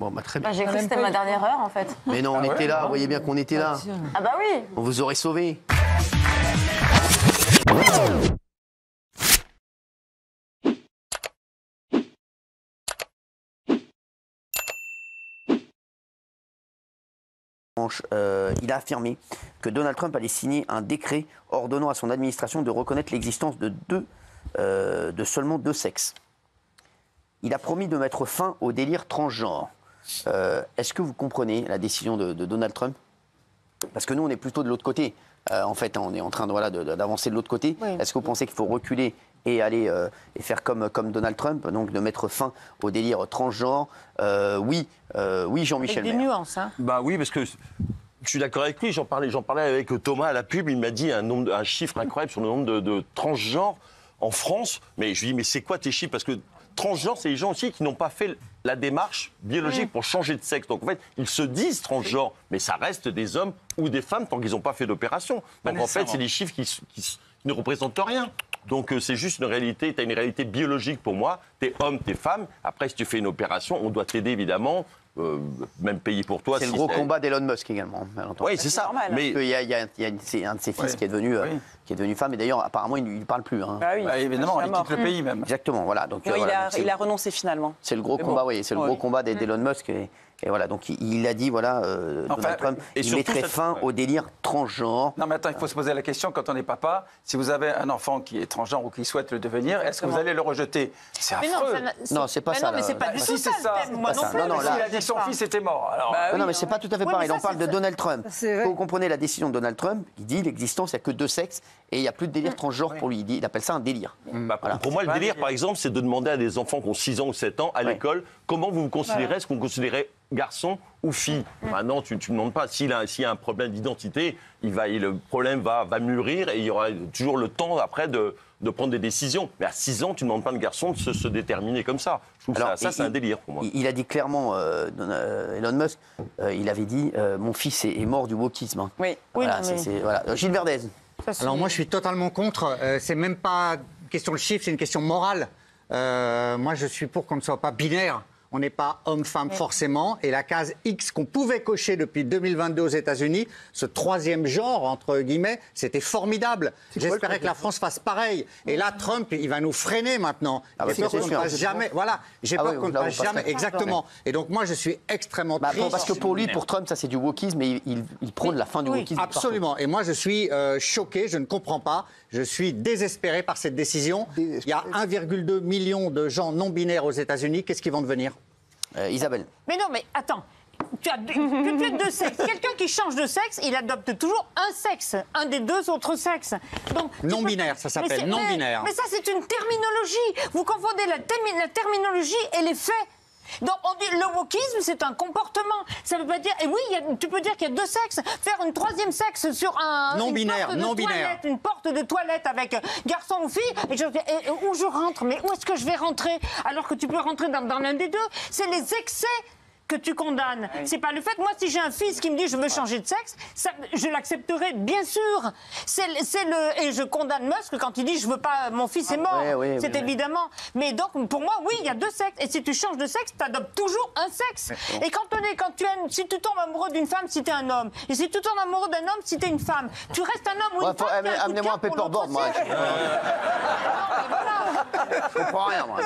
Bon, bah, très bien. Bah, j'ai cru que c'était ma dernière heure, en fait. Mais non, on était là, vous voyez bien qu'on était là. Ah bah oui. On vous aurait sauvé. Il a affirmé que Donald Trump allait signer un décret ordonnant à son administration de reconnaître l'existence de seulement deux sexes. Il a promis de mettre fin au délire transgenre. Est-ce que vous comprenez la décision de Donald Trump? Parce que nous, on est plutôt de l'autre côté. En fait, on est en train d'avancer de l'autre côté. Oui. Est-ce que vous pensez qu'il faut reculer et aller et faire comme Donald Trump, donc de mettre fin au délire transgenre? Oui, Jean-Michel Maire. Avec des nuances, hein. Bah oui, parce que je suis d'accord avec lui. J'en parlais avec Thomas à la pub. Il m'a dit un chiffre incroyable sur le nombre de transgenres en France. Mais je lui dis, mais c'est quoi tes chiffres? Parce que transgenres, c'est les gens aussi qui n'ont pas fait la démarche biologique pour changer de sexe. Donc en fait, ils se disent transgenres, mais ça reste des hommes ou des femmes tant qu'ils n'ont pas fait d'opération. Donc en fait, c'est des chiffres qui ne représentent rien. Donc c'est juste une réalité, tu as une réalité biologique pour moi, t'es homme, t'es femme. Après, si tu fais une opération, on doit t'aider évidemment. Même payer pour toi. C'est le gros combat d'Elon Musk également. Oui, c'est ça. Normal, mais il y a un de ses fils qui est devenu femme. Et d'ailleurs, apparemment, il ne parle plus. Hein. Bah oui, évidemment, il quitte le pays même. Exactement, voilà. Donc, il a renoncé finalement. C'est le gros combat, oui. C'est le gros combat d'Elon Musk. Et voilà, donc il a dit, voilà, Donald Trump, il mettrait fin au délire transgenre. Non, mais attends, il faut se poser la question, quand on est papa, si vous avez un enfant qui est transgenre ou qui souhaite le devenir, est-ce que vous allez le rejeter? C'est affreux. Non, c'est pas ça. Non, mais c'est pas du tout ça. Moi non plus. Il a dit que son fils était mort. Alors... non, mais c'est pas tout à fait pareil. On parle de Donald Trump. Vous comprenez la décision de Donald Trump. Il dit l'existence, il n'y a que deux sexes et il n'y a plus de délire transgenre pour lui. Il appelle ça un délire. Voilà. Pour moi, le délire, par exemple, c'est de demander à des enfants qui ont 6 ans ou 7 ans à l'école comment vous vous considérez, est-ce qu'on considérait garçon ou fille. Maintenant, tu ne demandes pas. S'il y a un problème d'identité, le problème va mûrir et il y aura toujours le temps après de prendre des décisions. Mais à 6 ans, tu ne demandes pas à un garçon de se déterminer comme ça. Je trouve ça c'est un délire pour moi. Il a dit clairement, Elon Musk, il avait dit mon fils est mort du wokisme. Hein. Oui. Voilà, voilà. Gilles Verdez. Alors moi, je suis totalement contre. C'est même pas une question de chiffre, c'est une question morale. Moi, je suis pour qu'on ne soit pas binaire. On n'est pas homme-femme forcément. Et la case X qu'on pouvait cocher depuis 2022 aux États-Unis, ce troisième genre, entre guillemets, c'était formidable. J'espérais que la France fasse pareil. Et là, Trump, il va nous freiner maintenant. J'ai peur qu'on ne passe jamais. Voilà, j'ai peur qu'on ne passe jamais. Exactement. Et donc, moi, je suis extrêmement triste. Parce que pour lui, pour Trump, ça c'est du wokisme et il prône la fin du wokisme. Absolument. Et moi, je suis choqué, je ne comprends pas. Je suis désespéré par cette décision. Il y a 1,2 million de gens non binaires aux États-Unis. Qu'est-ce qu'ils vont devenir? Isabelle. Mais non, mais attends. Tu as deux sexes. Quelqu'un qui change de sexe, il adopte toujours un sexe, un des deux autres sexes. Donc, non-binaire, ça s'appelle, non-binaire. Mais ça, c'est une terminologie. Vous confondez la terminologie et les faits. Donc, on dit le wokisme, c'est un comportement. Ça veut pas dire. Et oui, tu peux dire qu'il y a deux sexes. Faire une troisième sexe sur un. Non-binaire, non-binaire. Une porte de toilette avec garçon ou fille. Et où je rentre? Mais où est-ce que je vais rentrer? Alors que tu peux rentrer dans l'un des deux. C'est les excès que tu condamnes. Oui. C'est pas le fait. Moi, si j'ai un fils qui me dit je veux changer de sexe, je l'accepterai, bien sûr. Et je condamne Musk quand il dit je veux pas, mon fils est mort. C'est évidemment. Mais donc, pour moi, oui, il y a deux sexes. Et si tu changes de sexe, tu adoptes toujours un sexe. Et si tu tombes amoureux d'une femme, si tu es un homme. Et si tu tombes amoureux d'un homme, si tu es une femme. Tu restes un homme ou une femme. Amenez-moi un paperboard, moi. Je comprends rien, moi.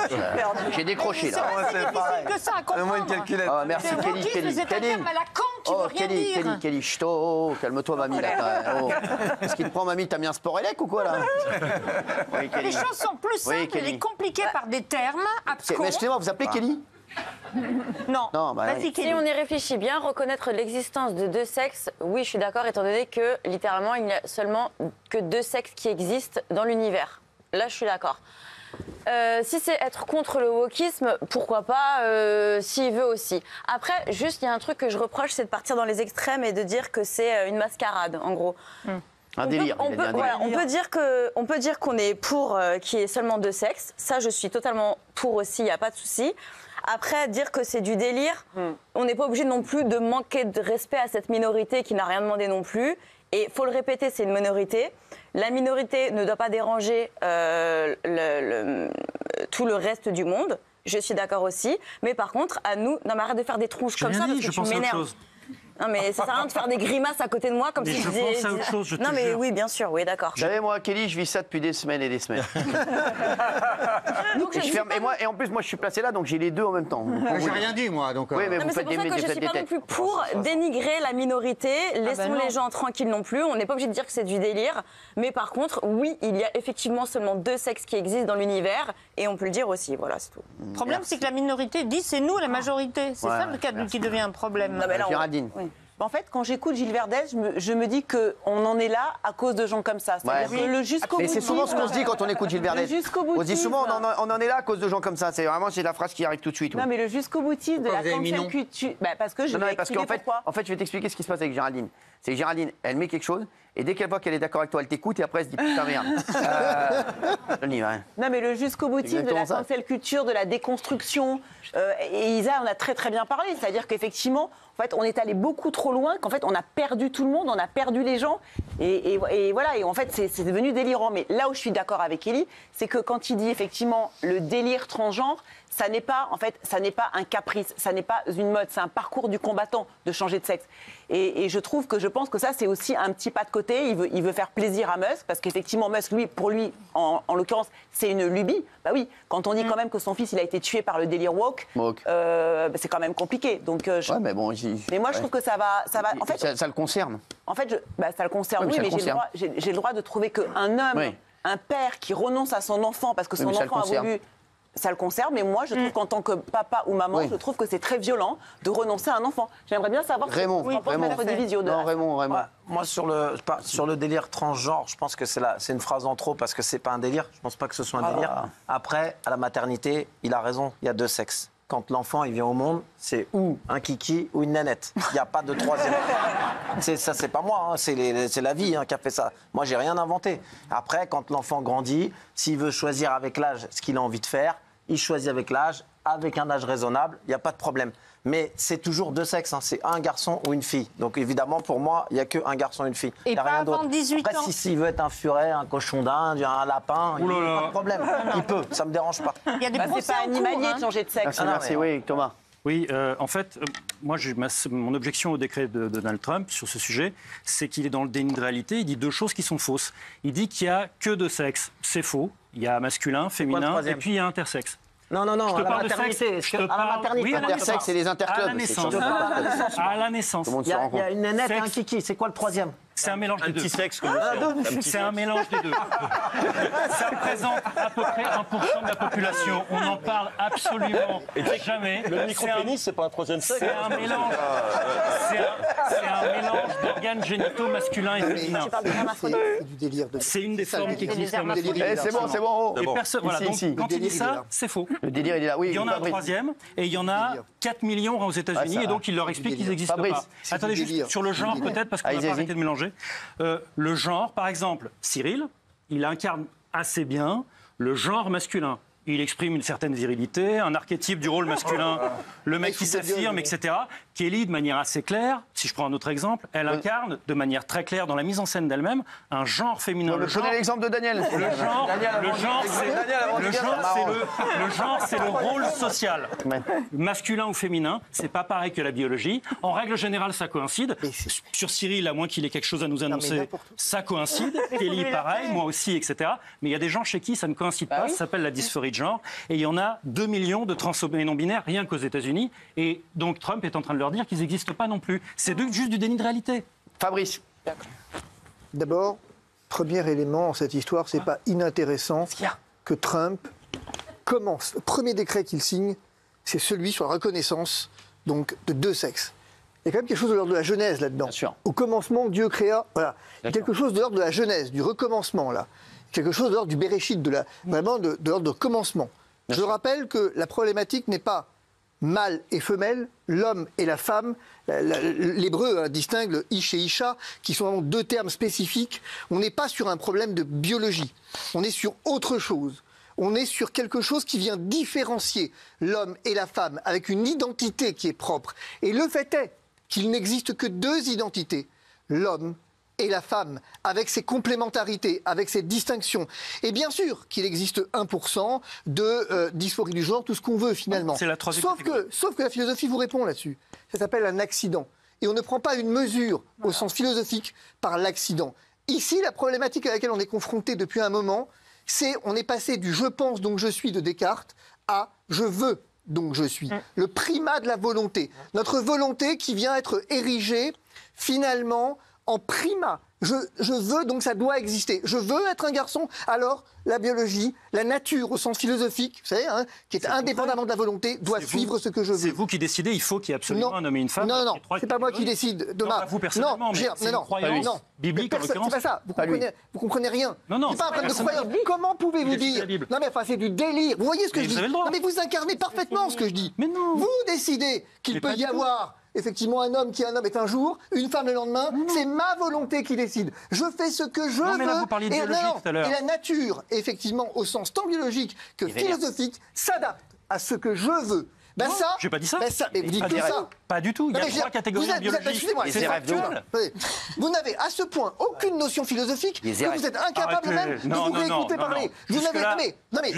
J'ai décroché, là. C'est difficile que ça à comprendre. Donne-moi une calculette. Merci Kelly. C'est un terme à la con qui veut rien dire. Kelly, calme-toi mamie là. Est-ce qu'il te prend mamie, t'as mis un sport élec ou quoi là? Les choses sont plus simples et compliquées par des termes abscons. Mais excusez-moi, vous appelez Kelly? Non. Vas-y, si on y réfléchit bien, reconnaître l'existence de deux sexes, oui, je suis d'accord, étant donné que littéralement, il n'y a seulement que deux sexes qui existent dans l'univers. Là, je suis d'accord. Si c'est être contre le wokisme, pourquoi pas, s'il veut aussi. Après, juste, il y a un truc que je reproche, c'est de partir dans les extrêmes et de dire que c'est une mascarade, en gros. Un délire. On peut dire qu'on est pour qu'il y ait seulement deux sexes. Ça, je suis totalement pour aussi, il n'y a pas de souci. Après, dire que c'est du délire, on n'est pas obligé non plus de manquer de respect à cette minorité qui n'a rien demandé non plus. Et il faut le répéter, c'est une minorité. La minorité ne doit pas déranger tout le reste du monde. je suis d'accord aussi. Mais par contre, à nous, non mais arrête de faire des tronches comme ça parce que tu m'énerves. Non mais ça sert à rien de faire des grimaces à côté de moi comme si je pense à autre chose, je te Non mais jure. oui, bien sûr, oui, d'accord. Vous savez, moi, Kelly, je vis ça depuis des semaines et des semaines. Donc, Et, je ferme- et en plus, moi, je suis placé là, donc j'ai les deux en même temps. Moi, j'ai rien dit, moi. Donc, Oui, mais Non, vous mais c'est faites pour ça que je faites suis des pas non têtes. plus pour dénigrer la minorité. Laissons non. les gens tranquilles non plus. On n'est pas obligé de dire que c'est du délire. Mais par contre, oui, il y a effectivement seulement 2 sexes qui existent dans l'univers. Et on peut le dire aussi. Voilà, c'est tout. Le problème, c'est que la minorité dit c'est nous la majorité. C'est Ouais, ça le cas qui devient un problème. Non, mais là, on- Géraldine. oui. En fait, quand j'écoute Gilles Verdez, je me dis qu'on en est là à cause de gens comme ça. C'est-à-dire Ouais. que le jusqu'au Mais c'est boutisme- souvent ce qu'on se dit quand on écoute Gilles Verdez. Le jusqu'au On se dit souvent, boutisme. on en est là à cause de gens comme ça. C'est vraiment la phrase qui arrive tout de suite. oui. Non, mais le jusqu'au boutisme de Pourquoi la vous avez mis cancel non culture. Parce que je Non, non, vais mais parce expliquer qu'en fait, pourquoi. je vais t'expliquer ce qui se passe avec Géraldine. C'est que Géraldine, elle met quelque chose, et dès qu'elle voit qu'elle est d'accord avec toi, elle t'écoute, et après elle se dit putain merde. Je le dis, ouais. Non, mais le jusqu'au boutisme de la exactement ça. cancel culture, de la déconstruction. Et Isa en a très très bien parlé. C'est-à-dire qu'effectivement, en fait, on est allé beaucoup trop loin, qu'en fait, on a perdu tout le monde, on a perdu les gens. Et voilà, et en fait, c'est devenu délirant. Mais là où je suis d'accord avec Ellie, c'est que quand il dit effectivement le délire transgenre, ça n'est pas, en fait, ça n'est pas un caprice, ça n'est pas une mode, c'est un parcours du combattant de changer de sexe. Et je pense que ça, c'est aussi un petit pas de côté. Il veut faire plaisir à Musk, parce qu'effectivement, Musk, pour lui, en l'occurrence, c'est une lubie. Bah oui, quand on dit quand même que son fils, il a été tué par le délire woke, c'est quand même compliqué. Donc, Ouais, mais bon, mais moi, je trouve que ça va. En fait, ça le concerne. ça le concerne, Oui, mais oui, ça mais le concerne. j'ai le droit de trouver qu'un homme, Oui. un père qui renonce à son enfant parce que Oui, son mais ça le enfant a concerne. voulu. Ça le concerne, mais moi, je trouve qu'en tant que papa ou maman, Oui. je trouve que c'est très violent de renoncer à un enfant. J'aimerais bien savoir Raymond, ce qu'en pense Maître Divisio de Non, ça. Raymond. Ouais, moi, sur le délire transgenre, je pense que c'est une phrase en trop parce que c'est pas un délire. Je pense pas que ce soit un délire. Après, à la maternité, il a raison, il y a 2 sexes. Quand l'enfant il vient au monde, c'est ou un kiki ou une nanette. Il n'y a pas de troisième. Ça, c'est pas moi, hein, c'est la vie qui a fait ça. Moi, j'ai rien inventé. Après, quand l'enfant grandit, s'il veut choisir avec l'âge ce qu'il a envie de faire, il choisit avec l'âge, avec un âge raisonnable, il n'y a pas de problème. Mais c'est toujours 2 sexes, hein, c'est un garçon ou une fille. Donc évidemment, pour moi, il n'y a qu'un garçon et une fille. Et Il y a pas rien avant d'autre. 18 Après, ans. s'il veut être un furet, un cochon d'Inde, un lapin, il n'y a pas de problème. Il peut, ça ne me dérange pas. Il y a des Bah, c'est procès pas en cours, animalier hein. de changer de sexe. Merci, non, merci, mais- oui, Thomas. Oui, en fait, moi, mon objection au décret de Donald Trump sur ce sujet, c'est qu'il est dans le déni de réalité. Il dit 2 choses qui sont fausses. Il dit qu'il n'y a que 2 sexes. C'est faux. Il y a masculin, féminin, et troisième puis il y a intersexe. Non, Je à te la parle de maternité. sexe. Est-ce Je que- te à la parle- maternité. oui, à la Intersexe, naissance. c'est les interclubs. À la c'est naissance. sûr. À la naissance. Tout le monde Il se y a rencontre. une nanette et un Sexe. kiki. C'est quoi le troisième? C'est un mélange Un des 2. petit sexe comme ça. C'est un mélange des 2. Ça représente à peu près 1% de la population. On n'en parle absolument jamais. Le C'est un- micro-pénis, c'est pas un troisième sexe. C'est un mélange. C'est un mélange d'organes génitaux masculins et féminins. Tu parles de hermaphrodite. C'est du délire de. C'est une des formes qui existe. des hermaphrodites. Eh, c'est bon, c'est bon. oh. Et personne, voilà, Ici, donc, ici. quand Le il dit délire, il est ça, là. c'est faux. Le délire, il est là. Oui, Il y en a un Fabrice. troisième et il y en a 4 millions aux États-Unis Ah, ça, et donc il leur c'est explique du qu'ils délire. n'existent Fabrice, pas. c'est Attendez, du juste délire. sur le C'est du genre délire. peut-être parce qu'on n'a Allez-y, pas vas-y. arrêté de mélanger. Le genre, par exemple, Cyril, il incarne assez bien le genre masculin. Il exprime une certaine virilité, un archétype du rôle masculin, le mec qui s'affirme, etc. Kelly, de manière assez claire, si je prends un autre exemple, elle incarne de manière très claire dans la mise en scène d'elle-même un genre féminin. Je connais l'exemple de Daniel. Le genre, c'est le rôle social. Ouais. Masculin ou féminin, c'est pas pareil que la biologie. En règle générale, ça coïncide. Sur Cyril, à moins qu'il ait quelque chose à nous annoncer, n'importe quoi. ça coïncide. Kelly, pareil, moi aussi, etc. Mais il y a des gens chez qui ça ne coïncide pas. Ça s'appelle la dysphorie de genre. Et il y en a 2 millions de transhommes non-binaires, rien qu'aux États-Unis. Et donc Trump est en train de leur dire qu'ils n'existent pas non plus. C'est juste du déni de réalité. Fabrice. D'abord, premier élément en cette histoire, c'est pas inintéressant que Trump commence. Le premier décret qu'il signe, c'est celui sur la reconnaissance donc de 2 sexes. Il y a quand même quelque chose de l'ordre de la Genèse là-dedans. Bien sûr. Au commencement, Dieu créa. Voilà. Il y a quelque chose de l'ordre de la Genèse, du recommencement là. Quelque chose de l'ordre du Béréchit, vraiment de l'ordre de commencement. Je rappelle que la problématique n'est pas mâle et femelle, l'homme et la femme. L'hébreu distingue le ish et isha, qui sont vraiment 2 termes spécifiques. On n'est pas sur un problème de biologie. On est sur autre chose. On est sur quelque chose qui vient différencier l'homme et la femme avec une identité qui est propre. Et le fait est qu'il n'existe que 2 identités, l'homme et la femme, avec ses complémentarités, avec ses distinctions. Et bien sûr qu'il existe 1% de dysphorie du genre, tout ce qu'on veut finalement. C'est la troisième sauf que la philosophie vous répond là-dessus. Ça s'appelle un accident. Et on ne prend pas une mesure au sens philosophique par l'accident. Ici, la problématique à laquelle on est confronté depuis un moment, c'est on est passé du « je pense donc je suis » de Descartes à « je veux donc je suis ». Le primat de la volonté. Notre volonté qui vient être érigée finalement en primat. Je veux, donc ça doit exister. Je veux être un garçon, alors la biologie, la nature au sens philosophique, vous savez, hein, qui est indépendamment de la volonté, doit suivre ce que je veux. C'est vous qui décidez, il faut qu'il y ait absolument un homme et une femme. Non, c'est pas moi qui décide, Thomas. Non, vous personnellement, mais c'est une croyance biblique en l'occurrence. C'est pas ça, vous comprenez rien. Non, c'est pas un problème de croyance. Comment pouvez-vous dire? Non mais enfin c'est du délire. Vous voyez ce que je dis? Non mais vous incarnez parfaitement ce que je dis. Mais non. Vous décidez qu'il peut y avoir effectivement un homme qui est un homme est un jour, une femme le lendemain, c'est ma volonté qui décide. Je fais ce que je veux. Mais là, vous parliez de biologie tout à l'heure. Et la nature, effectivement, au sens tant biologique que philosophique, s'adapte à ce que je veux. Ben non, ça, j'ai pas dit ça. Mais vous dites que ça. Pas du tout. Il y a 3 catégories de biologie. Excusez-moi, c'est factuel. Vous n'avez à ce point aucune notion philosophique que vous êtes incapable même de vous réécouter parler. Vous n'avez. Non mais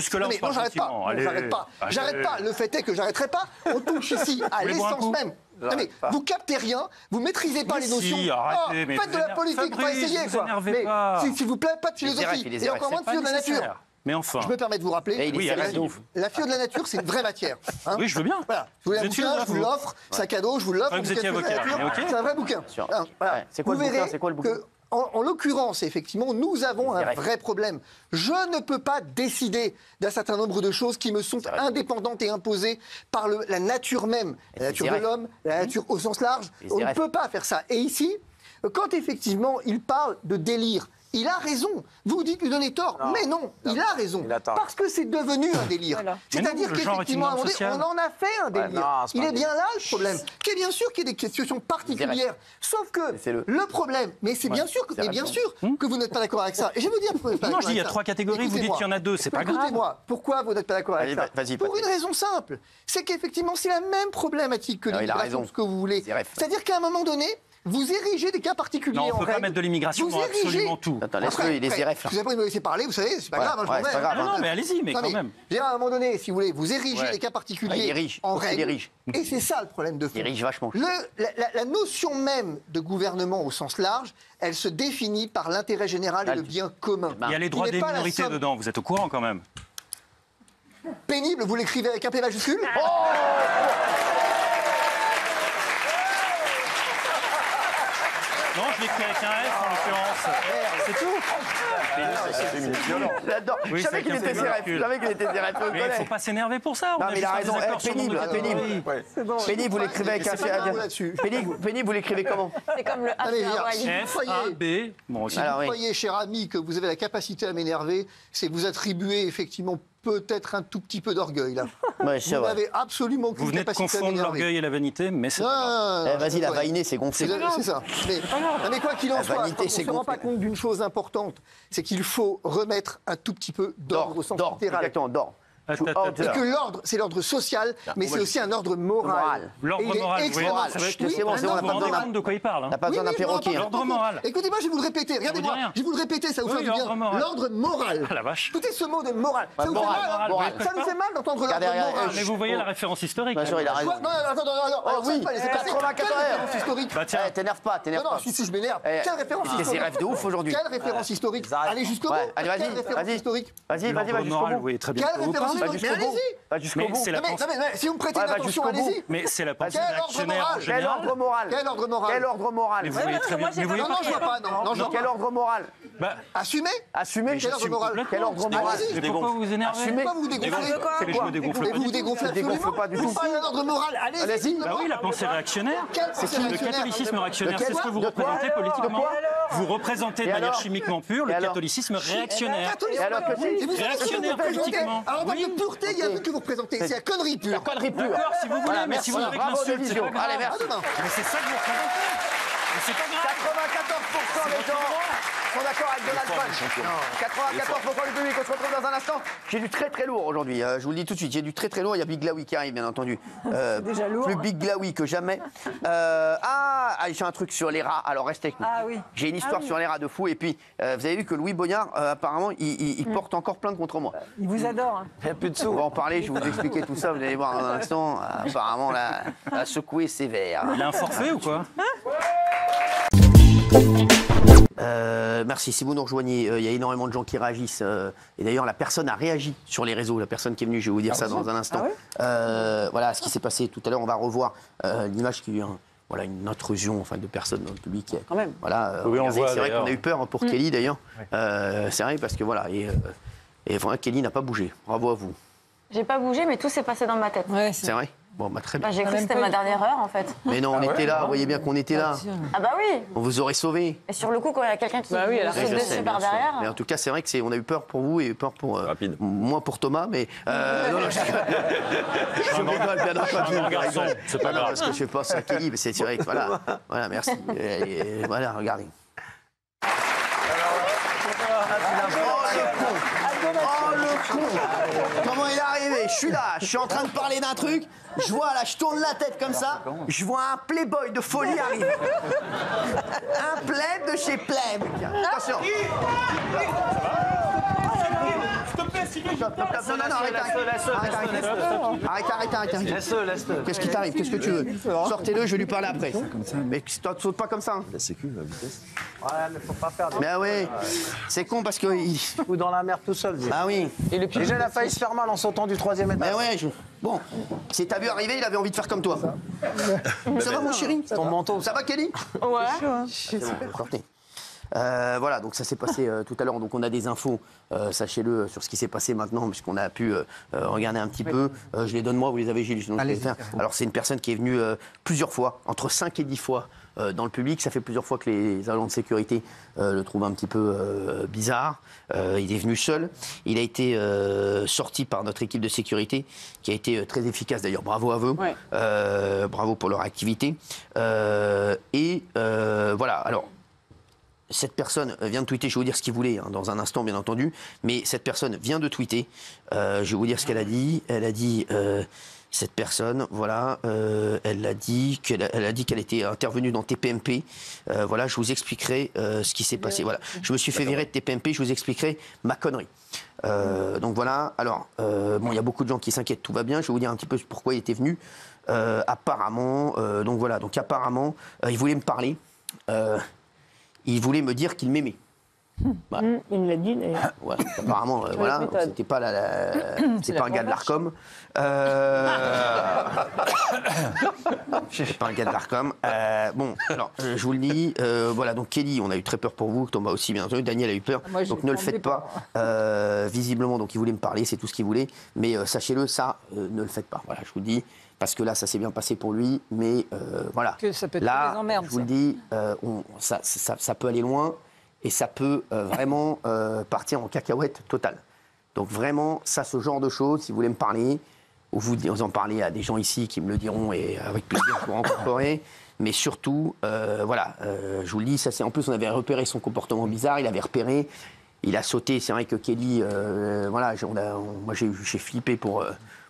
j'arrête pas. J'arrête pas. Le fait est que j'arrêterai pas. On touche ici à l'essence même. Non mais vous captez rien, vous maîtrisez pas les notions. Faites de la politique, pas essayer quoi. Mais s'il vous plaît, pas de philosophie et encore moins de philo de la nature. Mais enfin. Je me permets de vous rappeler, la philo de la nature, c'est une vraie matière. Hein. Oui, je veux bien. Voilà. Je voulais un bouquin, je vous l'offre, c'est un cadeau, je vous l'offre. Vous étiez avocat. C'est un vrai bouquin. Voilà. C'est quoi le bouquin? C'est quoi le bouquin? En l'occurrence, effectivement, nous avons un vrai problème. Je ne peux pas décider d'un certain nombre de choses qui me sont indépendantes et imposées par la nature même, la nature de l'homme, la nature au sens large. On ne peut pas faire ça. Et ici, quand effectivement il parle de délire, il a raison. Vous dites lui donnez tort. Mais non, il a raison. Parce que c'est devenu un délire. Voilà. C'est-à-dire qu'effectivement, on en a fait un délire. Il est bien là le problème. Qui est bien sûr qu'il y a des situations particulières. Sauf que le problème, mais c'est bien sûr que vous n'êtes pas d'accord avec ça. Et je vais vous dire pourquoi vous n'êtes pas d'accord avec ça. Non, je dis il y a 3 catégories, vous dites qu'il y en a 2, c'est pas grave. Écoutez-moi, pourquoi vous n'êtes pas d'accord avec ça? Pour une raison simple. C'est qu'effectivement, c'est la même problématique que l'immigration, ce que vous voulez. C'est-à-dire qu'à un moment donné, vous érigez des cas particuliers non, on ne peut pas mettre de l'immigration dans absolument tout. Attends, laisse-le, il est RF. Vous n'avez pas de me laisser parler, vous savez, c'est pas grave. Non, mais allez-y, mais quand même. À un moment donné, si vous voulez, vous érigez des cas particuliers en règle. Et c'est ça le problème de fond. Il érige vachement. La notion même de gouvernement au sens large, elle se définit par l'intérêt général et le bien commun. Il y a les droits des minorités dedans, vous êtes au courant quand même. Pénible, vous l'écrivez avec un P majuscule. Non, je l'écris avec un F en l'occurrence. C'est tout. J'adore. Je savais qu'il était CRF. Je savais qu'il était CRF. Mais il ne faut pas s'énerver pour ça. Non, mais il a raison. Pénible. Pénible, vous l'écrivez avec un F. Pénible, vous l'écrivez comment? C'est comme le A. F, A, B. Bon, aussi. Vous croyez, cher ami, que vous avez la capacité à m'énerver, c'est vous attribuer effectivement peut-être un tout petit peu d'orgueil là. Ouais, vous n'avez absolument aucune Vous venez de confondre l'orgueil et la vanité, mais c'est pas grave. Vas-y, la vainée, c'est gonflé. C'est ça. Mais quoi qu'il en soit, on ne se rend pas compte d'une chose importante, c'est qu'il faut remettre un tout petit peu d'ordre au sens littéral. Exactement, d'ordre. Et que l'ordre, c'est l'ordre social, mais c'est aussi un ordre moral. L'ordre moral, oui. C'est bon, on n'a pas besoin de quoi il parle. On n'a pas besoin d'un perroquet. L'ordre moral. Écoutez-moi, je vais vous le répéter. Regardez-moi, je vais vous le répéter, ça vous fait du bien. L'ordre moral. Ah la vache. Écoutez ce mot de moral. Ça vous fait mal? Ça nous fait mal d'entendre l'ordre moral. Mais vous voyez la référence historique. Bien sûr, il a raison. Non, attends. Oui, c'est 84 référence historique. Bah tiens, t'énerve pas. Non, si, je m'énerve. Quelle référence historique? C'est rêve de ouf aujourd'hui. Quelle référence historique? Allez jusqu'au bout. Allez, vas-y. Vas-y, jusqu'au bout. Oui, très bien. Quelle référence historique? Mais allez-y. Pas jusqu'au bout. Mais si vous me prêtez attention, allez-y. Mais c'est la pensée réactionnaire en général. Quel ordre moral? Quel ordre moral? Mais vous voyez très bien. Non, je vois pas. Non, quel ordre moral? Assumez. Quel ordre moral? Quel ordre moral? Pourquoi vous vous énervez? Pourquoi vous vous dégonflez? Je me dégonfle pas. Vous dégonflez pas du tout. Vous parlez d'un ordre moral. Allez-y. Bah oui, la pensée réactionnaire. C'est le catholicisme réactionnaire. C'est ce que vous représentez politiquement. Vous représentez de manière chimiquement pure le catholicisme réactionnaire. Réactionnaire politiquement. Alors, en termes de pureté, il y a un truc que vous représentez. C'est la connerie pure. D'accord, si vous voulez, mais si vous avez que l'insulte, c'est pas grave. Allez, merci. Mais c'est ça que vous représentez. Mais c'est pas grave. 94% des gens sont d'accord avec Donald Trump. 94 pour le public, on se retrouve dans un instant. J'ai du très très lourd aujourd'hui, je vous le dis tout de suite, j'ai du très très lourd, il y a Big Glaoui qui arrive bien entendu. Déjà lourd. Plus Big Glaoui que jamais. J'ai un truc sur les rats, alors restez avec nous. Ah oui. J'ai une histoire sur les rats de fou et puis vous avez vu que Louis Bognard apparemment il porte encore plainte contre moi. Il vous adore. Il n'y a plus de On sous. va en parler, je vais vous expliquer tout ça, vous allez voir dans un instant. Apparemment la secouée sévère. Il a un forfait ou quoi? Merci, si vous nous rejoignez, il y a énormément de gens qui réagissent. Et d'ailleurs, la personne a réagi sur les réseaux. La personne qui est venue, je vais vous dire ça dans un instant. Voilà ce qui s'est passé tout à l'heure. On va revoir l'image qui voilà, une intrusion de personnes dans le public. Quand même. Voilà, Oui, on voit, c'est vrai d'ailleurs. qu'on a eu peur pour Kelly d'ailleurs. C'est vrai parce que voilà. Et voilà, Kelly n'a pas bougé. Bravo à vous. J'ai pas bougé, mais tout s'est passé dans ma tête. Ouais, C'est vrai? Bon, bah très bien. Bah, j'ai cru que c'était ma dernière heure, en fait. Mais non, on était là, vous voyez bien qu'on était là. Ah bah oui. On vous aurait sauvé. Et sur le coup, quand il y a quelqu'un qui Bah oui, elle a saute Oui, je dessus sais, par bien sûr. derrière. Mais en tout cas, c'est vrai que on a eu peur pour vous et peur pour Rapide. moins pour Thomas, mais non, je rigole, bien entendu. bon garçon, c'est pas Non, grave. parce que je pense à Kelly, mais c'est vrai que voilà, merci. Et voilà, regardez. Oh le con! Comment il est arrivé? Je suis là, je suis en train de parler d'un truc, je vois là, je tourne la tête comme ça, je vois un playboy de folie arriver. Un pleb de chez pleb. Attention. Non, arrête. Laisse-le. Qu'est-ce qui t'arrive? Qu'est-ce que tu veux? Sortez-le, je vais lui parler après. Mais toi, tu sautes pas comme ça. Hein. La sécu, la vitesse. Ouais, mais faut pas faire des Mais ah ouais, c'est con parce que. coups dans la mer tout seul. Ah oui. Déjà, il a failli se faire mal en sautant du 3e étage. Mais ouais, bon, si t'as vu arriver, il avait envie de faire comme toi. Ça va mon chéri? Ton manteau. Ça va Kelly? Ouais. C'est bon, sortez. Voilà, donc ça s'est passé tout à l'heure. Donc on a des infos, sachez-le, sur ce qui s'est passé maintenant, puisqu'on a pu regarder un petit peu. Je les donne moi, vous les avez, Gilles. Sinon je vais les faire. Alors c'est une personne qui est venue plusieurs fois, entre 5 et 10 fois dans le public. Ça fait plusieurs fois que les agents de sécurité le trouvent un petit peu bizarre. Il est venu seul. Il a été sorti par notre équipe de sécurité, qui a été très efficace d'ailleurs. Bravo à eux. Ouais. Bravo pour leur activité. Voilà, alors. Cette personne vient de tweeter, je vais vous dire ce qu'il voulait dans un instant bien entendu, mais cette personne vient de tweeter, je vais vous dire ce qu'elle a dit. Elle a dit, cette personne, voilà, elle a dit qu'elle était intervenue dans TPMP. Voilà, je vous expliquerai ce qui s'est passé. Voilà, je me suis fait virer de TPMP, je vous expliquerai ma connerie. Donc voilà, alors, bon, il y a beaucoup de gens qui s'inquiètent, tout va bien, je vais vous dire un petit peu pourquoi il était venu. Apparemment, donc voilà, donc apparemment, il voulait me parler. Il voulait me dire qu'il m'aimait. Voilà. Il me l'a dit d'ailleurs. Ouais, apparemment, voilà, donc c'était pas c'était pas un gars de l'Arcom. C'est pas un gars de l'Arcom. Bon, alors, je vous le dis, voilà, donc Kelly, on a eu très peur pour vous, Thomas aussi, bien entendu, Daniel a eu peur, Moi, j'ai donc ne le faites pas. Visiblement, donc il voulait me parler, c'est tout ce qu'il voulait, mais sachez-le, ça, ne le faites pas. Voilà, je vous le dis. Parce que là, ça s'est bien passé pour lui, mais voilà. Que ça peut être là, des emmerdes, je vous le ça. dis, ça peut aller loin et ça peut vraiment partir en cacahuète totale. Donc vraiment, ça, ce genre de choses, si vous voulez me parler, ou vous en parlez à des gens ici qui me le diront et avec plaisir, je vous rencontrerai. Mais surtout, voilà, je vous le dis, ça c'est en plus, on avait repéré son comportement bizarre, il avait repéré, il a sauté. C'est vrai que Kelly, voilà, moi j'ai flippé pour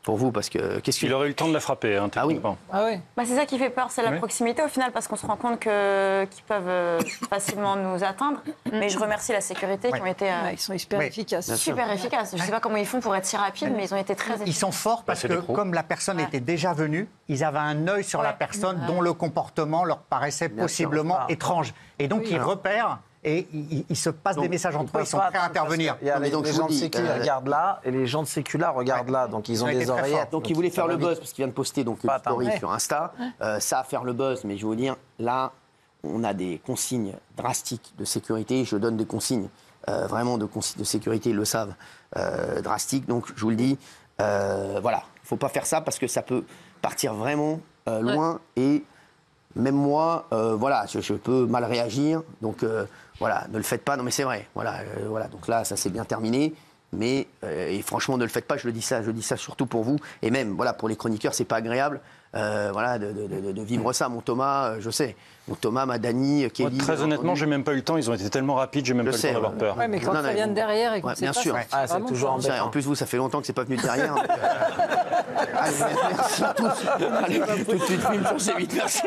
vous parce que qu'est-ce qu'il Il aurait eu le temps de la frapper, hein, techniquement. Ah oui. Bah, c'est ça qui fait peur, c'est la Oui. proximité au final, parce qu'on se rend compte qu'ils peuvent facilement nous atteindre. Mais je remercie la sécurité qui ont été Ils sont hyper Oui. efficaces. super efficaces. Je ne sais pas comment ils font pour être si rapides, mais ils ont été très efficaces. Ils sont forts parce c'est que, des pros. comme la personne était déjà venue, ils avaient un œil sur la personne dont le comportement leur paraissait possiblement étrange. Et donc, ils repèrent et ils se passent des messages entre eux, ils sont prêts à intervenir. Il y a Non, mais donc, les je vous gens de dis, sécu regardent là et les gens de sécu là regardent là. Donc ils ont Ils ont été des très oreillettes. forts. Donc il voulait faire le buzz parce qu'il vient de poster donc une Pas story attendre. sur Insta. Ça a faire le buzz, mais je vais vous dire, là, on a des consignes drastiques de sécurité. Je donne des consignes, vraiment de sécurité, ils le savent, drastiques. Donc je vous le dis, voilà, il ne faut pas faire ça parce que ça peut partir vraiment loin et même moi, voilà, je peux mal réagir. Donc voilà, ne le faites pas. Non mais c'est vrai. Voilà, voilà. Donc là, ça s'est bien terminé. Mais et franchement, ne le faites pas. Je dis ça surtout pour vous. Et même, voilà, pour les chroniqueurs, c'est pas agréable. voilà, de vivre ça. Mon Thomas, je sais. Mon Thomas, ma Dani, Kelly. Moi, très honnêtement, j'ai même pas eu le temps. Ils ont été tellement rapides, j'ai même pas eu le temps d'avoir peur. Ouais, mais quand ça vient de derrière et qu'on sait bien pas, sûr. ça, c'est toujours embêtant. En plus, vous, ça fait longtemps que c'est pas venu de derrière. Donc, allez, merci à tous. Allez, tout de suite, film sur C8, merci.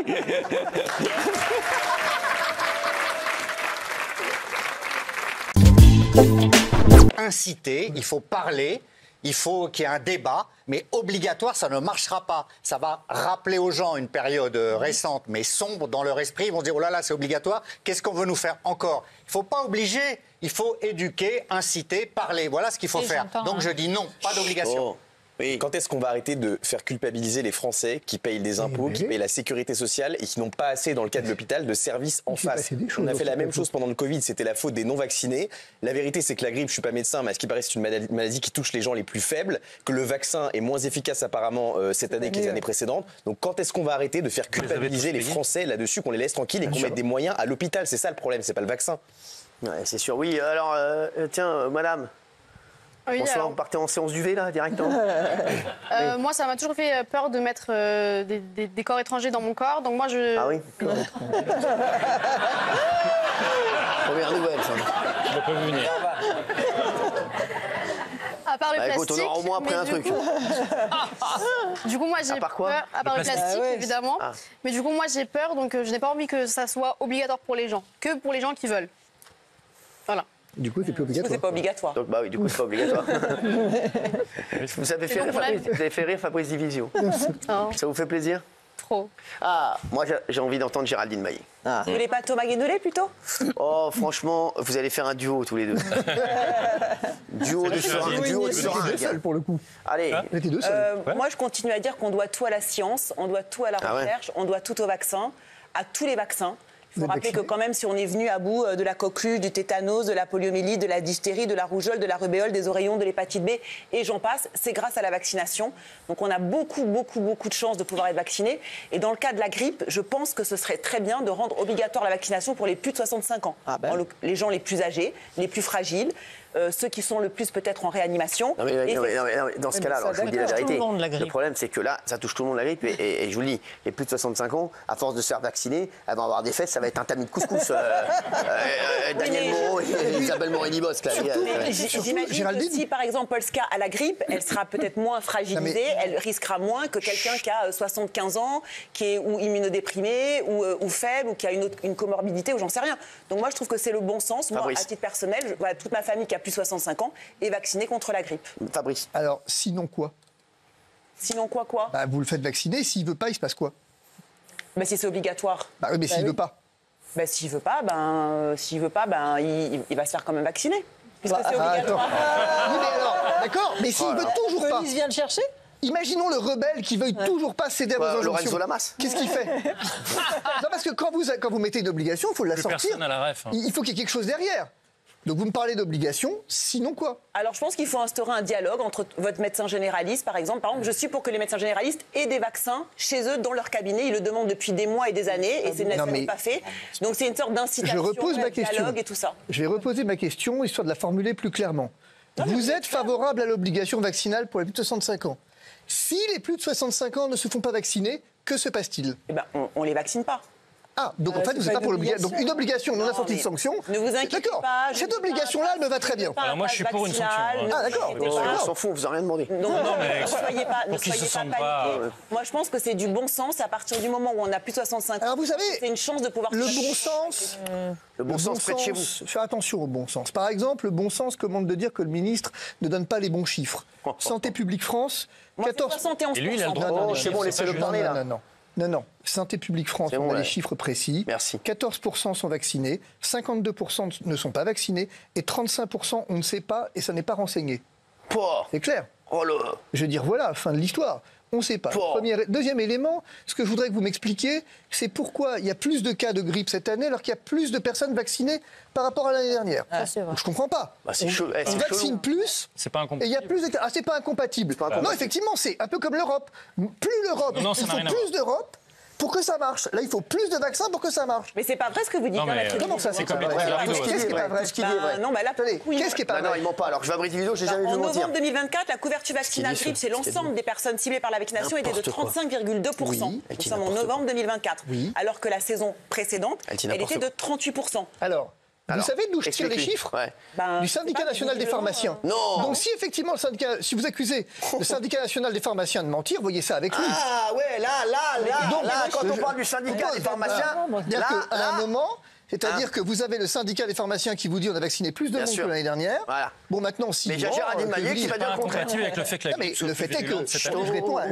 Inciter, il faut parler, il faut qu'il y ait un débat, mais obligatoire, ça ne marchera pas. Ça va rappeler aux gens une période récente, mais sombre dans leur esprit. Ils vont se dire, oh là là, c'est obligatoire, qu'est-ce qu'on veut nous faire encore? Il ne faut pas obliger, il faut éduquer, inciter, parler. Voilà ce qu'il faut faire. Donc je dis non, pas d'obligation. Oui. Quand est-ce qu'on va arrêter de faire culpabiliser les Français qui payent des impôts, qui payent la sécurité sociale et qui n'ont pas assez, dans le cas de l'hôpital, de services en face? On a fait la même chose pendant le Covid, c'était la faute des non-vaccinés. La vérité, c'est que la grippe, je ne suis pas médecin, mais à ce qui paraît, c'est une maladie qui touche les gens les plus faibles, que le vaccin est moins efficace apparemment cette année que les années précédentes. Donc quand est-ce qu'on va arrêter de faire culpabiliser les Français là-dessus, qu'on les laisse tranquilles et qu'on mette des moyens à l'hôpital? C'est ça le problème, c'est pas le vaccin. Ouais, c'est sûr. Oui, alors, tiens, madame. Oui, Bonsoir, alors, vous partez en séance du V, là, directement? moi, ça m'a toujours fait peur de mettre des corps étrangers dans mon corps. Donc moi, je... Ah oui. Première nouvelle, ça. Je ne peux pas venir. À part le Bah, écoute, plastique. on aura au moins appris un truc. Du coup, moi, j'ai part quoi? peur. À part le plastique, évidemment. Ah. Mais du coup, moi, j'ai peur. Donc, je n'ai pas envie que ça soit obligatoire pour les gens. Que pour les gens qui veulent. Voilà. Du coup, c'est plus obligatoire. C'est pas obligatoire. Donc, bah oui, du coup, c'est pas obligatoire. Vous avez fait rire Fabrice Divisio. Oh, Ça vous fait plaisir? trop. Ah, moi, j'ai envie d'entendre Géraldine Maillet. Vous voulez pas Thomas Guénolé plutôt? Oh, franchement, vous allez faire un duo tous les deux. Duo de seringues. Duo de seringues. Seul pour le coup. Allez. Vous étiez deux seuls. Moi, je continue à dire qu'on doit tout à la science, on doit tout à la Ah ouais. recherche, on doit tout au vaccin, à tous les vaccins. Il Vous faut êtes rappeler que vacciné? quand même, si on est venu à bout de la coqueluche, du tétanos, de la poliomyélite, de la diphtérie, de la rougeole, de la rubéole, des oreillons, de l'hépatite B, et j'en passe, c'est grâce à la vaccination. Donc on a beaucoup de chances de pouvoir être vacciné. Et dans le cas de la grippe, je pense que ce serait très bien de rendre obligatoire la vaccination pour les plus de 65 ans. Les gens les plus âgés, les plus fragiles, ceux qui sont le plus peut-être en réanimation. Non mais, dans ce cas-là, alors je vous dis la vérité. tout le monde, la grippe. Le problème, c'est que là, ça touche tout le monde la grippe. Et je vous le dis, les plus de 65 ans, à force de se faire vacciner, elles vont avoir des fesses, ça va être un tamis de couscous. Daniel Moreau et Isabelle Morini-Bosque. J'imagine que si, par exemple, Polska a la grippe, elle sera peut-être moins fragilisée, elle risquera moins que quelqu'un qui a 75 ans, qui est ou immunodéprimé, ou faible, ou qui a une comorbidité, ou j'en sais rien. Donc moi, je trouve que c'est le bon sens. Moi, Fabrice. à titre personnel, voilà, toute ma famille qui a plus de 65 ans est vaccinée contre la grippe. Fabrice. Alors, sinon quoi? Sinon quoi Bah, vous le faites vacciner, s'il veut pas, il se passe quoi? Bah, si c'est obligatoire. Bah oui, mais s'il veut pas. Bah, s'il veut pas, il va se faire quand même vacciner. Puisque c'est obligatoire. Oui, mais alors, d'accord, mais s'il veut toujours pas. Police vient le chercher. Imaginons le rebelle qui veuille toujours pas céder à vos injonctions. Lorenzo Lamas. Qu'est-ce qu'il fait? Non, parce que quand vous mettez une obligation, il faut la Plus sortir. personne à la ref. Hein. Il faut qu'il y ait quelque chose derrière. Donc vous me parlez d'obligation, sinon quoi? Alors je pense qu'il faut instaurer un dialogue entre votre médecin généraliste, par exemple. Par exemple, je suis pour que les médecins généralistes aient des vaccins chez eux, dans leur cabinet. Ils le demandent depuis des mois et des années, et c'est naturellement pas fait. Donc c'est une sorte d'incitation, Je repose ma un question. dialogue et tout ça. Je vais reposer ma question, histoire de la formuler plus clairement. Vous êtes favorable à l'obligation vaccinale pour les plus de 65 ans. Si les plus de 65 ans ne se font pas vacciner, que se passe-t-il? Eh ben, on les vaccine pas. Ah, donc en fait, vous n'êtes pas pour l'obligation. Donc une obligation non assortie de sanctions. Ne vous inquiétez D'accord. pas. Cette obligation-là, elle me va très bien. Alors moi, je suis pour une sanction. Hein. Ah, d'accord. On s'en fout, on vous a rien demandé. Non, mais ne soyez pas, pour qu'ils se sentent pas, paniqués. Moi, je pense que c'est du bon sens à partir du moment où on a plus de 65 ans. Alors vous savez, c'est une chance de pouvoir. le bon sens. Le bon sens près de chez vous. Faire attention au bon sens. Par exemple, le bon sens commande de dire que le ministre ne donne pas les bons chiffres. Santé publique France, Moi, c'est 14. 71%. Et lui, il a le droit de Oh, donner c'est des bon, chiffres, laissez-le c'est pas parler, là. Non. Santé publique France, C'est on bon, a les ouais. chiffres précis. Merci. 14% sont vaccinés, 52% ne sont pas vaccinés et 35% on ne sait pas et ça n'est pas renseigné. Pouah. C'est clair. Oh là. Je veux dire, voilà, fin de l'histoire. On ne sait pas. Pouah. Deuxième élément, ce que je voudrais que vous m'expliquiez, c'est pourquoi il y a plus de cas de grippe cette année alors qu'il y a plus de personnes vaccinées par rapport à l'année dernière. Je ne comprends pas. Bah, c'est on chaud. on vaccine plus. C'est pas Et il y a plus de cas. Ah, c'est pas incompatible. pas incompatible. Non, effectivement, c'est un peu comme l'Europe. Plus l'Europe, Non, ça il n'a faut rien à plus d'Europe, pour que ça marche. Là, il faut plus de vaccins pour que ça marche. Mais c'est pas vrai ce que vous dites. Non, mais, Comment ça, c'est comme pas les vrai? trucs Qu'est-ce qui est pas vrai? Tout ce qu'il dit est vrai. Non, bah là, pour le coup, Qu'est-ce qui est pas Non, vrai? ils mentent pas. Alors, je vais abriter vidéo, j'ai jamais vu en mentir. novembre 2024, la couverture vaccinale grippe chez l'ensemble des personnes ciblées par la vaccination était de N'importe quoi. 35,2%. Oui, elle Nous dit sommes en n'importe novembre 2024. Oui. Alors que la saison précédente, Elle dit elle n'importe était de quoi. 38%. Alors, vous savez d'où je tire les explique-lui. chiffres? Ouais. Ben, Du je sais syndicat pas, national des visiblement, pharmaciens. Non. Donc si effectivement le syndicat, si vous accusez le syndicat national des pharmaciens de mentir, voyez ça avec lui. Ah ouais, là, Donc, quand on je- parle du syndicat des pharmaciens, C'est-à-dire qu'à là, un moment, c'est-à-dire que vous avez le syndicat des pharmaciens qui vous dit on a vacciné plus de Bien monde sûr. que l'année dernière. Voilà. Bon, maintenant, si. Mais il y a Géraldine Maillet qui va dire pas le contraire. incompatible avec le fait que la Non, mais grippe soit le fait plus est que virulente cette année. je réponds à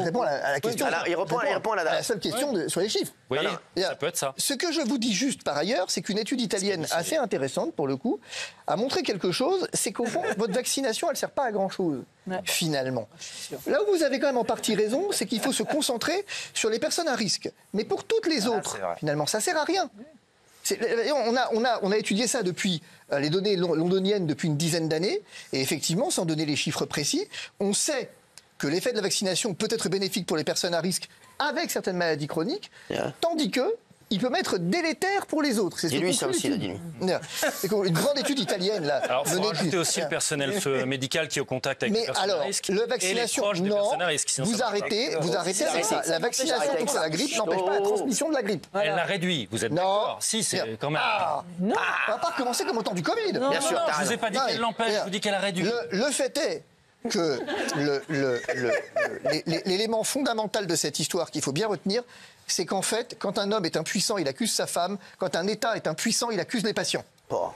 la question. Alors, il répond à la la seule question sur les chiffres. Oui, Non, non. ça peut être ça. Ce que je vous dis juste par ailleurs, c'est qu'une étude italienne assez intéressante pour le coup a montré quelque chose, c'est qu'au fond, votre vaccination, elle ne sert pas à grand-chose, finalement. Là où vous avez quand même en partie raison, c'est qu'il faut se concentrer sur les personnes à risque. Mais pour toutes les autres, c'est vrai. finalement, ça ne sert à rien. On a étudié ça depuis les données londoniennes depuis une dizaine d'années, et effectivement, sans donner les chiffres précis, on sait que l'effet de la vaccination peut être bénéfique pour les personnes à risque avec certaines maladies chroniques, tandis que il peut être délétère pour les autres. C'est ce que Dis-lui ça conclut aussi, là, l'étude. dis-lui. C'est une grande étude italienne, là. Alors, il faut menée rajouter depuis- aussi le personnel médical qui est au contact avec les Mais personnes à alors, risque le et les vaccination, proches des non, personnes à risque. Sinon, vous ça marche pas. arrêtez avec ça. La vaccination contre la grippe n'empêche pas la transmission de la grippe. Elle l'a réduit, vous êtes Non. d'accord? Si, c'est quand même. On va pas recommencer comme au temps du Covid. Bien sûr, t'as Je vous ai raison. pas dit qu'elle l'empêche, je vous dis qu'elle a réduit. Le fait est que l'élément fondamental de cette histoire qu'il faut bien retenir, c'est qu'en fait, quand un homme est impuissant, il accuse sa femme. Quand un État est impuissant, il accuse les patients. Oh.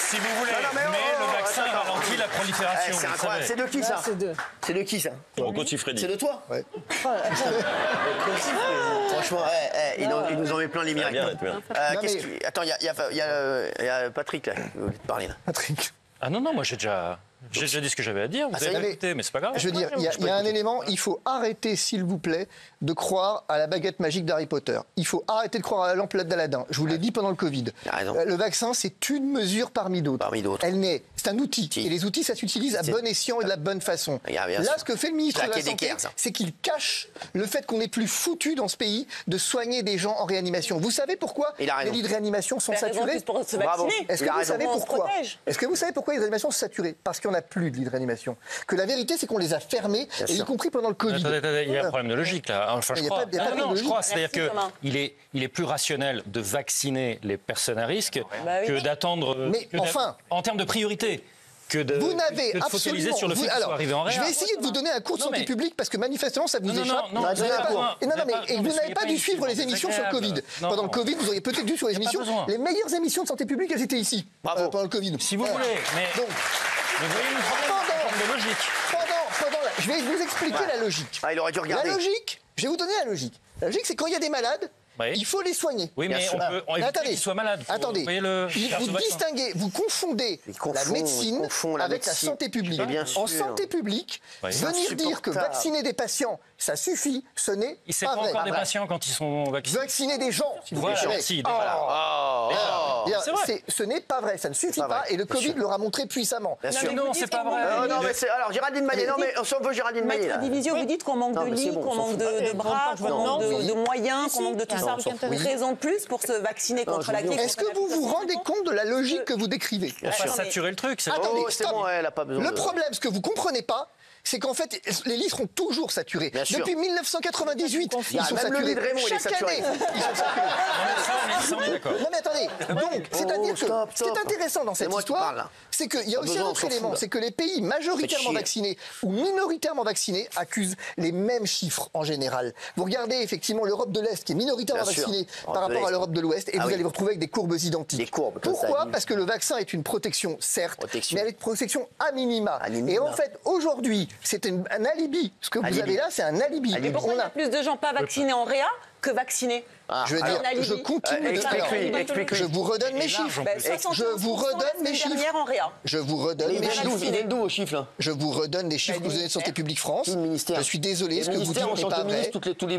Si vous voulez, mais le vaccin ralentit la prolifération. Eh, c'est vous le incroyable. savez. C'est de qui ça? C'est de qui ça? Rocco Siffredi. C'est de toi? Ouais. Franchement, il nous en met plein les miracles. Bien, bien. Non, mais- Attends, il y a Patrick là, qui veut te parler là. Patrick. Ah non, moi j'ai déjà dit ce que j'avais à dire. Vous ça y avez est, écouté, mais c'est pas grave. Je veux dire, il y a un élément, il faut arrêter, s'il vous plaît, de croire à la baguette magique d'Harry Potter. Il faut arrêter de croire à la lampe d'Aladin. Je vous l'ai dit pendant le Covid. T'as raison. Le vaccin, c'est une mesure parmi d'autres. Parmi d'autres. C'est un outil. Si. Et les outils, ça s'utilise à bon escient et de la bonne façon. Bien Là, sûr. ce que fait le ministre de la Claquer des Santé, caires, ça. c'est qu'il cache le fait qu'on n'est plus foutu dans ce pays de soigner des gens en réanimation. Vous savez pourquoi Il a les raison. lits de réanimation sont Raison de saturés plus pour se Bravo. vacciner. Est-ce Il que a vous raison. savez On se pourquoi protège. Est-ce que vous savez pourquoi les réanimations sont saturées? Parce qu'il n'y en a plus de lits de réanimation. Que la vérité, c'est qu'on les a fermés, et y sûr. compris pendant le Covid. Attendez, il y a un problème de logique là. Enfin, je Il y a crois. pas- il y a pas de Non, je logique. crois. C'est-à-dire Merci, Thomas. qu'il est plus rationnel de vacciner les personnes à risque Bah oui. que d'attendre. Mais enfin- en termes de priorité. Que de, Vous n'avez que de focaliser absolument... sur le fait qu'ils alors, soient arrivés en réa. je vais essayer de vous donner un cours de Non, santé mais- publique parce que manifestement ça vous Non, non, échappe. non, Vous non, n'avez vous pas- avez pas- et non, vous mais avez pas- et non, vous mais n'avez pas soyez dû pas suivre les inutile, émissions sur le Covid. désagréable. Pendant le Non. Covid, vous auriez peut-être dû sur les Y a pas émissions. besoin. Les meilleures émissions de santé publique, elles étaient ici. Bravo. Pendant le Covid. Si vous Voilà. voulez, mais Donc, vous voyez une problème de logique. je vais vous expliquer la logique. Ah, il aurait dû regarder. La logique, je vais vous donner la logique. La logique, c'est quand il y a des malades, Oui. il faut les soigner. Oui, mais sûr. on peut Mais éviter qu'ils soient malades. Faut- Attendez. vous voyez le- faire ce Vous vaccin. distinguez, vous confondez Il confond- la médecine il confond la avec la médecine. santé publique. Mais bien En sûr. santé publique, Oui. venir dire que insupportable. vacciner des patients, ça suffit, ce n'est Il sait pas pas vrai. encore des patients quand ils sont vaccinés. Vacciner des gens, s'il vous Voilà, plaît. merci. Oh. Bien, C'est vrai. ce n'est pas vrai, ça ne suffit Pas pas, vrai, et le bien Covid sûr. l'aura montré puissamment. Bien sûr. Non, c'est pas vrai. Non, mais c'est. Alors, Géraldine Maillet, non, mais on veut Géraldine Maillet. Maître là. Divisio, vous dites qu'on manque Non, de mais c'est lits, bon, qu'on on s'en manque fout. de bras, qu'on manque de moyens, qu'on manque de tout ça. Une raison de plus pour se vacciner contre la grippe. Est-ce que vous vous rendez compte de la logique que vous décrivez? On va Attendez. saturer le truc. c'est- Attendez, Oh, c'est stop. bon, elle a pas besoin. Le problème, ce que vous comprenez pas, c'est qu'en fait, les lits seront toujours saturés. Bien sûr. Depuis 1998, ils sont Même le saturés. lit de Raymond, il est Chaque saturé. année, ils sont saturés. Ça, on est d'accord. Non mais attendez, donc c'est-à-dire que stop, ce qui est stop. intéressant dans C'est cette moi qui histoire, parle, là. c'est qu'il y a Pas aussi un besoin, on autre s'en fout, élément, là. c'est que les pays majoritairement chier. vaccinés ou minoritairement vaccinés accusent les mêmes chiffres en général. Vous regardez effectivement l'Europe de l'Est qui est minoritairement Bien sûr. vaccinée Europe par de rapport à l'Est. l'Europe de l'Ouest et Ah vous oui. allez vous retrouver avec des courbes identiques. Des courbes comme ça, Pourquoi oui. Parce que le vaccin est une protection, certes, Protection. mais elle est une protection à minima. À minima. Et en fait, aujourd'hui, c'est un alibi. Ce que vous Alibi. avez là, c'est un alibi. Alibi. Pourquoi On il y a a plus de gens pas vaccinés en réa que vaccinés. Je veux dire, je continue de faire. Explique-lui. Je vous redonne mes chiffres. Je vous redonne mes chiffres. Je vous redonne mes chiffres. Ils viennent d'où vos chiffres là? Je vous redonne les chiffres que vous avez de Santé publique France. Je suis désolé, ce que vous dites n'est pas vrai.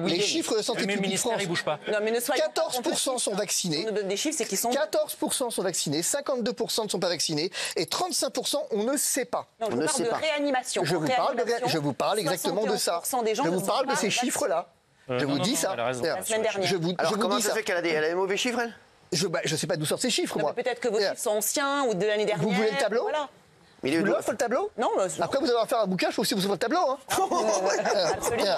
Les chiffres de Santé publique France. Il bouge pas. 14% sont vaccinés. On nous donne des chiffres, c'est qu'ils sont. 14% sont vaccinés, 52% ne sont pas vaccinés et 35% on ne sait pas. Non, je vous parle de réanimation. Je vous parle exactement de ça. Je vous parle de ces chiffres-là. Je vous dis ça. La semaine dernière. Alors comment ça fait qu'elle a des mauvais chiffres, elle? Je ne sais pas d'où sortent ces chiffres, moi. Peut-être que vos chiffres sont anciens ou de l'année dernière. Vous voulez le tableau? Voilà. Mais vous l'offrez le tableau? Non. Après, vous allez faire un bouquin, il faut aussi vous offrir le tableau. Hein. Absolument.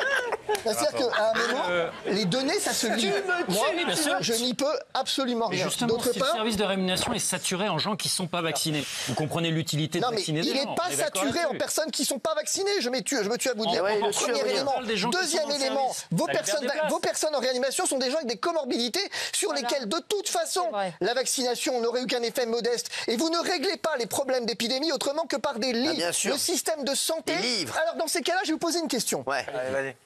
C'est-à-dire qu'à un moment, les données, ça se lit. Moi, bien sûr. je n'y peux absolument Mais rien. justement, D'autre si le part, service de réanimation est saturé en gens qui ne sont pas vaccinés, vous comprenez l'utilité de non, mais vacciner des il gens. n'est pas saturé en personnes qui ne sont pas vaccinées. Je me tue à vous dire. Premier élément. Deuxième élément, vos personnes en réanimation sont des gens avec des comorbidités sur lesquelles, de toute façon, la vaccination n'aurait eu qu'un effet modeste. Et vous ne réglez pas les problèmes d'épidémie autrement que par des lits. Le système de santé. Alors, dans ces cas-là, je vais vous poser une question.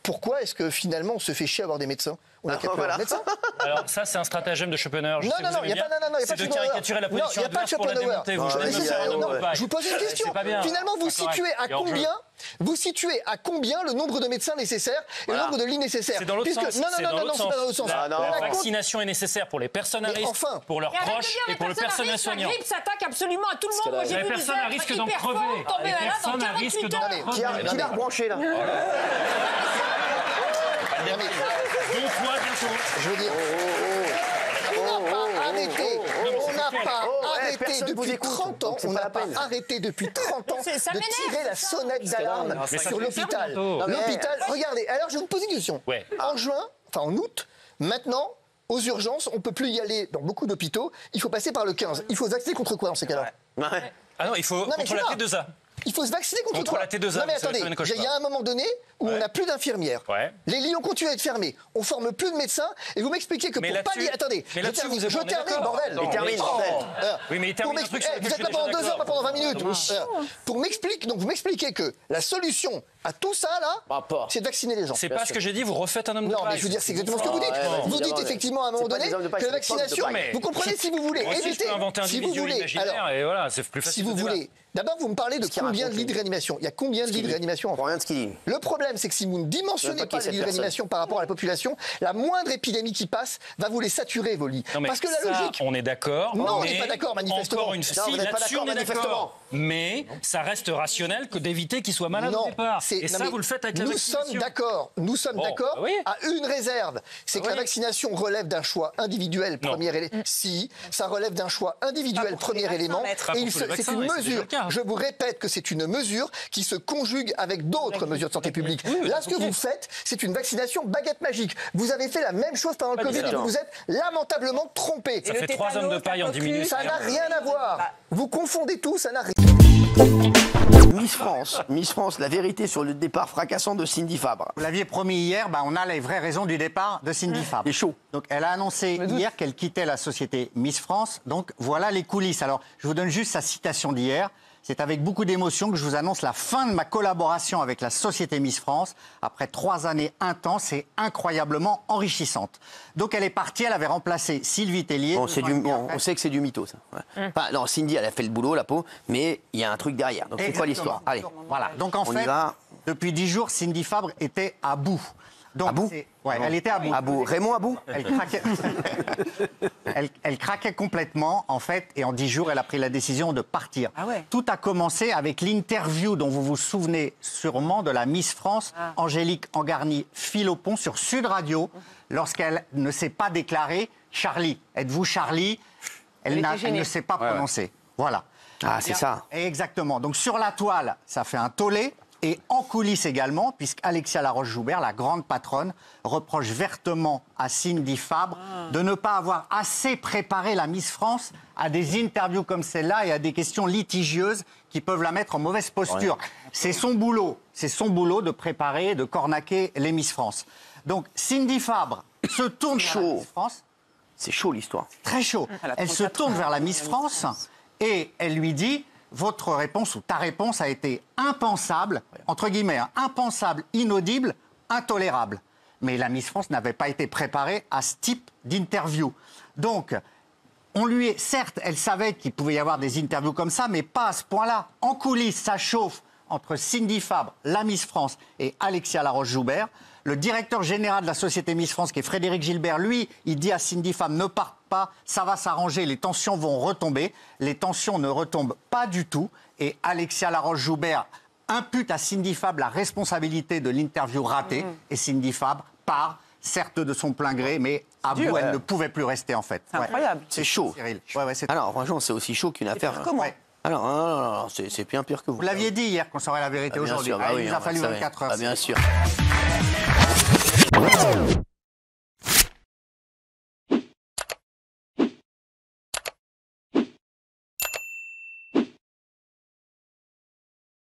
Pourquoi est-ce que finalement on se fait chier à avoir des médecins? On a qu'à avoir des médecins. Alors ça, c'est un stratagème de Schopenhauer. Non, il n'y a pas de caricaturer la position adverse pour la démonter. Je vous pose une question. Finalement, vous situez à combien le nombre de médecins nécessaires et le nombre de lits nécessaires? C'est dans l'autre sens. Non, c'est pas dans l'autre sens. La vaccination est nécessaire pour les personnes à risque, pour leurs proches et pour le personnel soignant. La grippe s'attaque absolument à tout le monde. Moi, j'ai vu personne à risque d'en crever. Personne à risque d'en crever. Qui l'a rebranché là? Je veux dire, on n'a pas arrêté depuis 30 ans, on n'a pas arrêté depuis 30 ans de tirer la sonnette d'alarme sur l'hôpital. L'hôpital, regardez, alors je vais vous poser une question. En août, maintenant, aux urgences, on ne peut plus y aller dans beaucoup d'hôpitaux, il faut passer par le 15. Il faut se vacciner contre quoi dans ces cas-là? Ah non, il faut contre la T2A. Il faut se vacciner contre quoi? la T2A. Non mais attendez, il y a un moment donné où on n'a plus d'infirmières. Les lits ont continué à être fermés. On forme plus de médecins. Et vous m'expliquez que pour pallier... Attendez, je termine, bordel. Oui, mais il termine un truc sur lequel vous êtes là pendant 2 heures, pas pendant 20 minutes. Donc vous m'expliquez que la solution à tout ça, là, c'est de vacciner les gens. C'est pas ce que j'ai dit, vous refaites un homme de paille. Non, mais je veux dire, c'est exactement ce que vous dites. Vous dites effectivement à un moment donné que la vaccination... Vous comprenez, si vous voulez éviter... Si vous voulez... Et voilà, c'est plus facile. Si vous voulez... D'abord, vous me parlez de combien de lits de réanimation? Il y a combien de lits de réanimation en France? Rien de ce qu'il dit. Le problème, c'est que si vous ne dimensionnez pas les lits de réanimation par rapport à la population, la moindre épidémie qui passe va vous les saturer, vos lits. Parce que la logique... On est d'accord. Non, on n'est pas d'accord, manifestement. Encore une fois, là-dessus, on est d'accord. Mais ça reste rationnel que d'éviter qu'ils soient malades au départ. Et ça, vous le faites avec la vaccination. Nous sommes d'accord à une réserve. C'est que la vaccination relève d'un choix individuel, premier élément. Si, ça relève d'un choix individuel, premier élément. Et c'est une mesure. Je vous répète que c'est une mesure qui se conjugue avec d'autres mesures de santé publique. Là, ce que vous faites, c'est une vaccination baguette magique. Vous avez fait la même chose pendant le Covid et vous vous êtes lamentablement trompé. Ça fait 3 hommes de paille en 10 minutes. Ça n'a rien à voir. Vous confondez tout, ça n'a rien. Miss France, la vérité sur le départ fracassant de Cindy Fabre. Vous l'aviez promis hier, on a les vraies raisons du départ de Cindy Fabre. C'est chaud. Donc elle a annoncé hier qu'elle quittait la société Miss France. Donc voilà les coulisses. Alors je vous donne juste sa citation d'hier. C'est avec beaucoup d'émotion que je vous annonce la fin de ma collaboration avec la société Miss France. Après 3 années intenses et incroyablement enrichissantes. Donc elle est partie, elle avait remplacé Sylvie Tellier. On sait que c'est du mytho, ça. Ouais. Enfin, non, Cindy, elle a fait le boulot, la peau, mais il y a un truc derrière. Donc c'est quoi l'histoire? Allez. Voilà. Donc en fait, depuis 10 jours, Cindy Fabre était à bout. Donc, à bout? Elle était à bout. À bout. Raymond à bout? Elle craquait. Elle craquait complètement, en fait, et en 10 jours, elle a pris la décision de partir. Tout a commencé avec l'interview dont vous vous souvenez sûrement de la Miss France, Angélique Angarny-Philopon, sur Sud Radio, lorsqu'elle ne s'est pas déclarée Charlie. Êtes-vous Charlie? Elle ne s'est pas prononcée. Voilà. Ah, c'est ça. Exactement. Donc sur la toile, ça fait un tollé. Et en coulisses également, puisqu'Alexia Laroche-Joubert, la grande patronne, reproche vertement à Cindy Fabre de ne pas avoir assez préparé la Miss France à des interviews comme celle-là et à des questions litigieuses qui peuvent la mettre en mauvaise posture. C'est son boulot de préparer, de cornaquer les Miss France. Donc Cindy Fabre se tourne vers la Miss France. C'est chaud l'histoire. Très chaud. Elle se tourne vers la Miss France et elle lui dit... Votre réponse ou ta réponse a été impensable, entre guillemets, impensable, inaudible, intolérable. mais la Miss France n'avait pas été préparée à ce type d'interview. Donc, certes, elle savait qu'il pouvait y avoir des interviews comme ça, mais pas à ce point-là. En coulisses, ça chauffe entre Cindy Fabre, la Miss France, et Alexia Laroche-Joubert. Le directeur général de la société Miss France, qui est Frédéric Gilbert, lui, il dit à Cindy Fabre, ne parte pas, ça va s'arranger, les tensions vont retomber. Les tensions ne retombent pas du tout. Et Alexia Laroche-Joubert impute à Cindy Fabre la responsabilité de l'interview ratée. Et Cindy Fabre part, certes de son plein gré, mais à bout, elle ne pouvait plus rester en fait. C'est incroyable. C'est chaud. Cyril. Alors, franchement, c'est aussi chaud qu'une affaire. Comment Alors, non, c'est bien pire que vous. Vous l'aviez dit hier qu'on saurait la vérité aujourd'hui. Bien sûr, bah oui, il nous a fallu ça, 24 heures. Bien sûr.